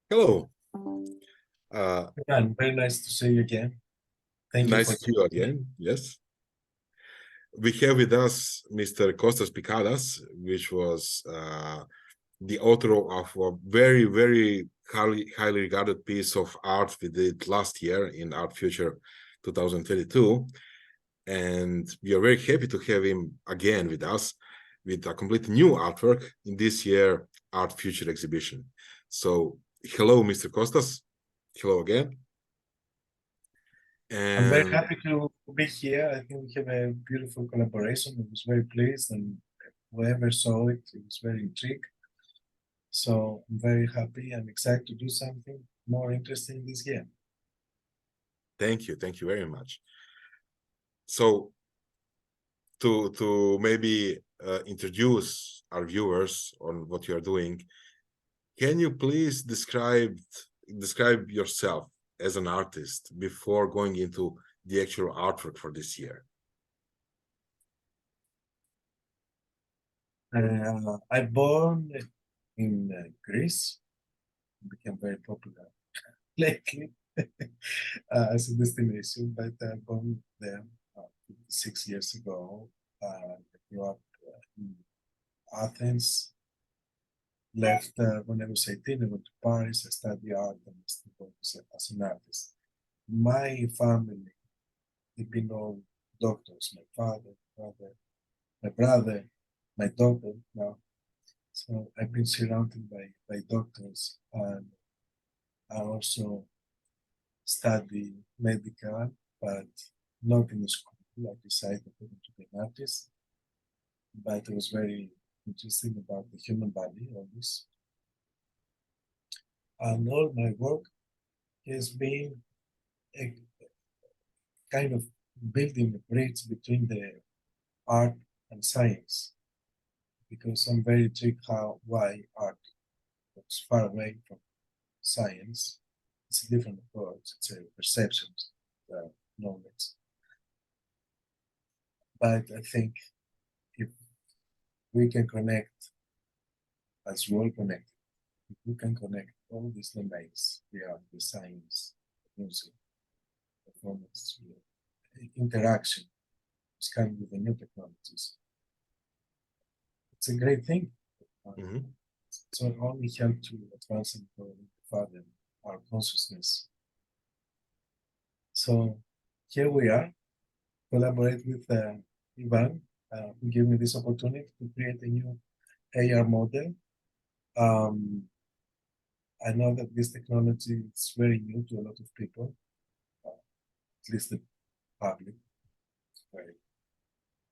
Hello. Yeah, very nice to see you again. Thank you Nice for to see you again. Yes. We have with us Mr. Costas Picadas, which was the author of a very, very highly regarded piece of art we did last year in Art Future 2022. And we are very happy to have him again with us with a complete new artwork in this year Art Future exhibition. So, hello, Mr. Costas. Hello again. I'm very And happy to be here. I think we have a beautiful collaboration. I was very pleased, and whoever saw it, it was very intrigued. So I'm very happy. I'm excited to do something more interesting this year. thank you. Thank you very much. So to maybe introduce our viewers on what you are doing, can you please describe yourself as an artist before going into the actual artwork for this year? I born in Greece, became very popular lately as a destination, but I born there 6 years ago. I grew up in Athens, left when I was 18. I went to Paris. I studied art and I still work as an artist. My family, they've been all doctors. My father, my brother, my daughter now. So I've been surrounded by doctors, and I also study medical, but not in the school. I decided to be an artist, but I was very interested about the human body, always. And all my work has been a kind of building a bridge between the art and science, because I'm very intrigued why art looks far away from science. It's a different approach. It's a perception, knowledge. But I think if we can connect, as we all connect, if we can connect all these domains, the science, the music, performance, interaction, it's coming with the new technologies. It's a great thing. Mhm. So it only help to advance and go further our consciousness. So here we are, collaborate with Ivan, who gave me this opportunity to create a new AR model. Um, I know that this technology is very new to a lot of people, at least the public. It's very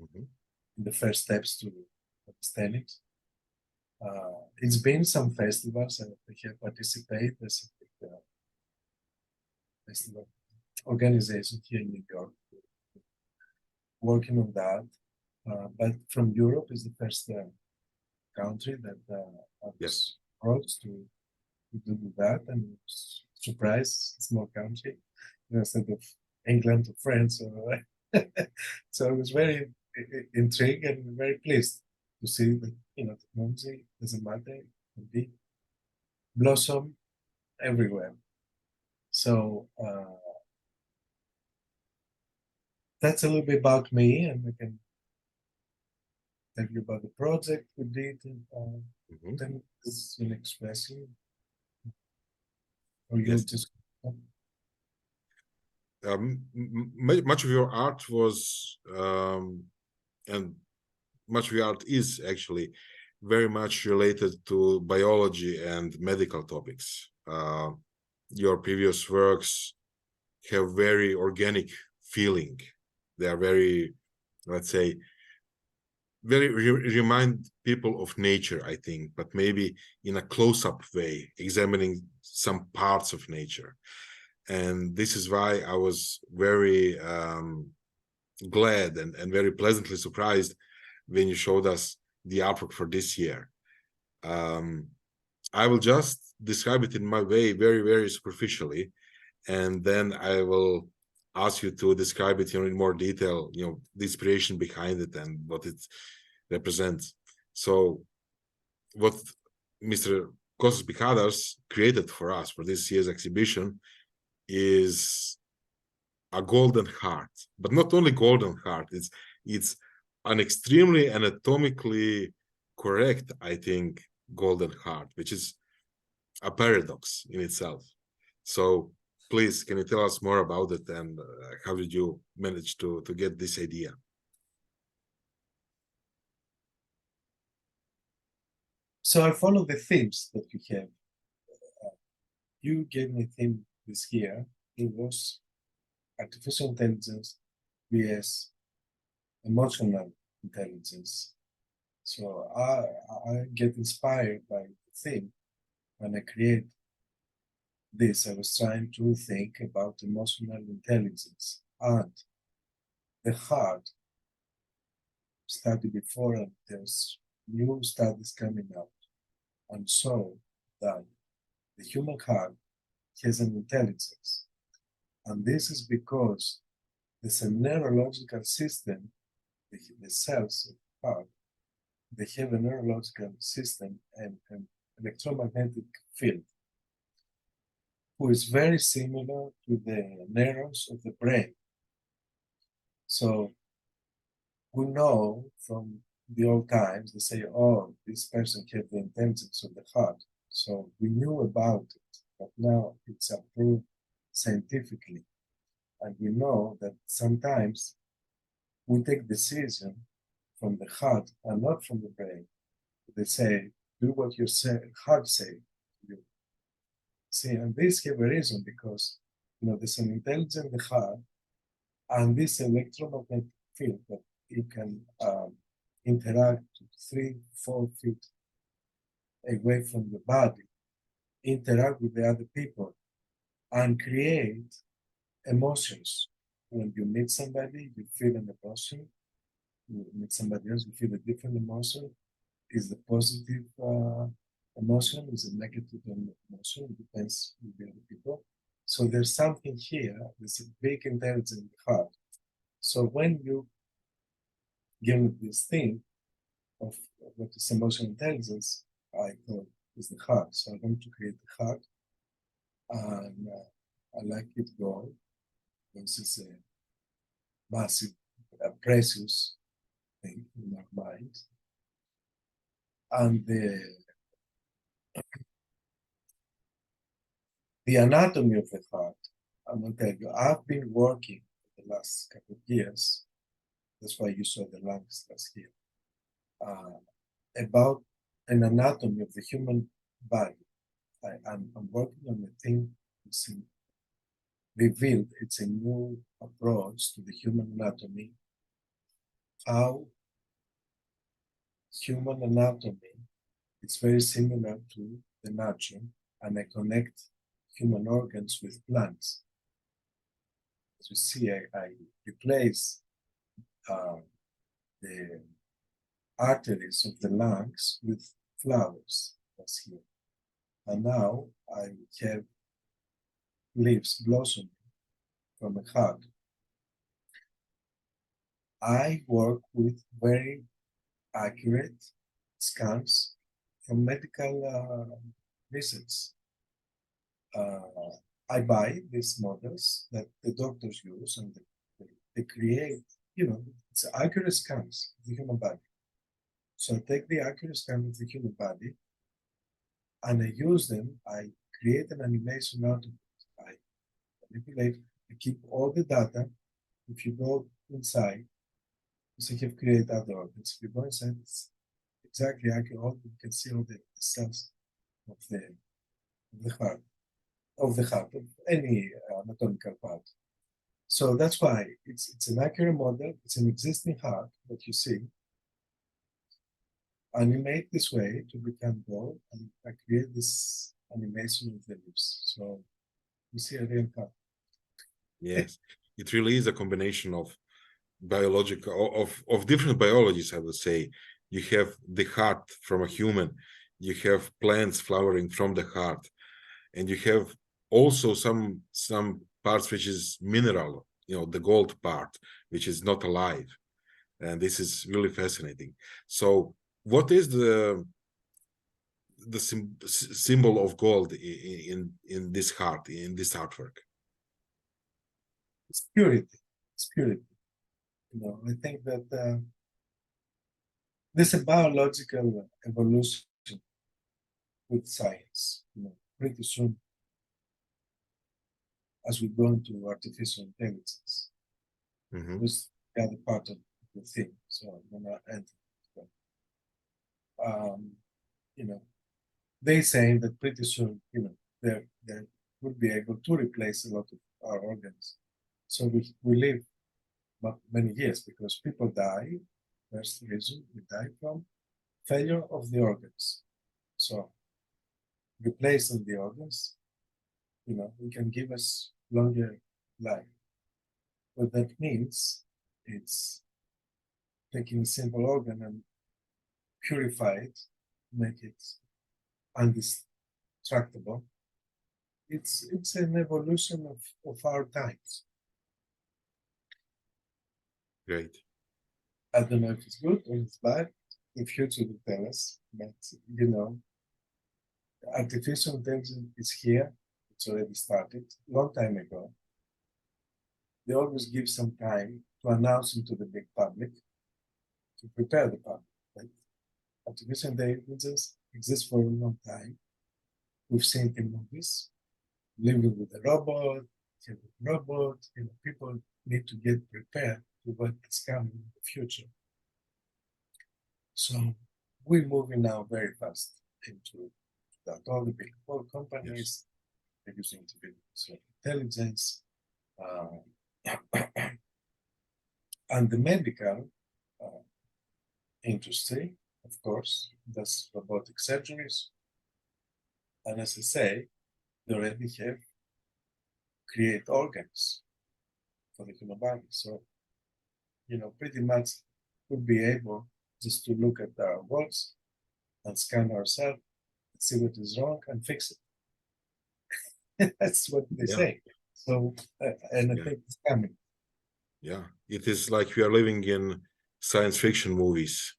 Mhm. in the first steps to understand it. It's been some festivals and I have participated as a festival organization here in New York, working on that. But from Europe is the first country that I Yes. was approached to do that, and surprise, small country, instead of England or France. Or so I was very intrigued and very pleased to see that technology doesn't matter, it can be blossom everywhere. So that's a little bit about me, and I can tell you about the project we did. Mhm. Then it's an expression, or you Yes. just Much of your art was and much of your art is actually very much related to biology and medical topics. Your previous works have very organic feeling. They are very, let's say, remind people of nature, I think, but maybe in a close-up way, examining some parts of nature. And this is why I was very glad and very pleasantly surprised when you showed us the artwork for this year. I will just describe it in my way, very, very superficially, and then I will ask you to describe it in more detail, the inspiration behind it and what it represents. So what Mr. Costas Picadas created for us for this year's exhibition is a golden heart, but not only golden heart. It's an extremely anatomically correct, I think, golden heart, which is a paradox in itself. So please, can you tell us more about it, and how did you manage to get this idea? So I follow the themes that you have. You gave me a theme this year. It was artificial intelligence vs emotional intelligence. So I get inspired by the theme when I create this. I was trying to think about emotional intelligence and the heart study before, and there's new studies coming out and show that the human heart has an intelligence. And this is because there's a neurological system, the cells of the heart, they have a neurological system and an electromagnetic field, who is very similar to the neurons of the brain. So we know from the old times, they say, oh, this person had the intelligence of the heart. So we knew about it, but now it's approved scientifically. And we know that sometimes we take decision from the heart and not from the brain. They say, do what your heart say. You see, and this have a reason, because there's an intelligence in the heart, and this electromagnetic field that it can interact 3-4 feet away from the body, interact with the other people, and create emotions. When you meet somebody, you feel an emotion. You meet somebody else, you feel a different emotion. Is the positive emotion? Is a negative emotion? It depends with the other people. So there's something here. There's a big intelligence in the heart. So when you give me this thing of what is emotional intelligence, I thought is the heart. So I'm going to create the heart, and I like it gold. This is a massive, precious thing in our mind. And the anatomy of the heart, I'm going to tell you, I've been working for the last couple of years, that's why you saw the lungs last year, about an anatomy of the human body. I'm working on a thing that's revealed. It's a new approach to the human anatomy, how human anatomy is very similar to the nature, and I connect human organs with plants. As you see, I replace the arteries of the lungs with flowers, that's here. And now I have leaves blossoming from a heart. I work with very accurate scans from medical research. I buy these models that the doctors use, and they create, it's accurate scans of the human body. So I take the accurate scan of the human body, and I use them. I create an animation out of it. I manipulate, I keep all the data. If you go inside, so you have created other organs. If you go inside, it's exactly accurate. You can see all the cells of the heart, of any anatomical part. So that's why it's an accurate model. It's an existing heart that you see, animate this way to become gold, and I create this animation of the lips. So you see a real heart. Yes, it really is a combination of biological of different biologies, I would say. You have the heart from a human, you have plants flowering from the heart, and you have also some parts which is mineral, the gold part, which is not alive. And this is really fascinating. So what is the symbol of gold in this heart, in this artwork? It's purity. It's purity. I think that there's a biological evolution with science. Pretty soon, as we go into artificial intelligence, was the other part of the thing. So I'm gonna enter. They say that pretty soon, they will be able to replace a lot of our organs. So we live not many years because people die. First reason we die from failure of the organs. So replacing the organs, we can give us longer life. What that means, it's taking a simple organ and purify it, make it indestructible. It's an evolution of our times. Great. I don't know if it's good or it's bad. The future will tell us. But artificial intelligence is here. It's already started a long time ago. They always give some time to announce it to the big public, to prepare the public. Right? Artificial intelligence exists for a long time. We've seen it in movies, living with a robot, people need to get prepared to what's coming in the future. So we're moving now very fast into that. All the big companies are using artificial intelligence, and the medical industry, of course, does robotic surgeries. And as I say, they already have create organs for the human body. So, pretty much we'll be able just to look at our walls and scan ourselves, see what is wrong and fix it. That's what they say. So, and I think it's coming. Yeah, it is like we are living in science fiction movies.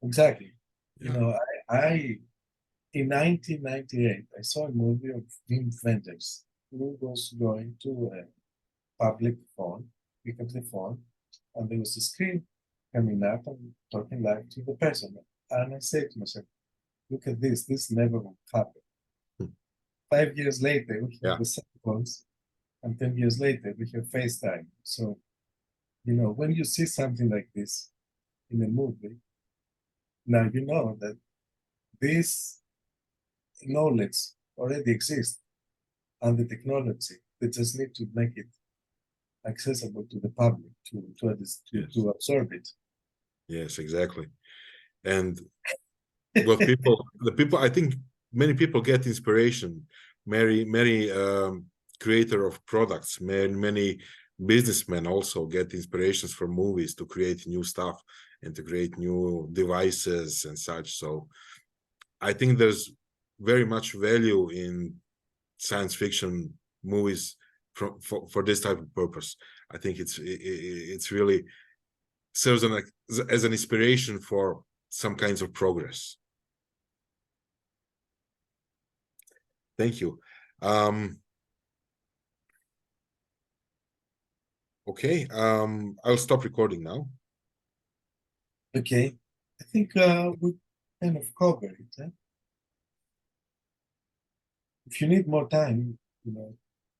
Exactly. I in 1998, I saw a movie of Wim Wenders who was going to a public phone, pick up the phone, and there was a screen coming up and talking live to the person. And I said to myself, look at this never will happen. 5 years later, we have the cell phones, and 10 years later, we have FaceTime. So, when you see something like this in a movie, now you know that this knowledge already exists and the technology. They just need to make it accessible to the public to absorb it. Yes, exactly. And what I think many people get inspiration. Many creator of products, many businessmen also get inspirations from movies to create new stuff and to create new devices and such. So I think there's very much value in science fiction movies for this type of purpose. I think it's really serves as an inspiration for some kinds of progress. Thank you. Okay, I'll stop recording now. Okay, I think we kind of covered it. If you need more time,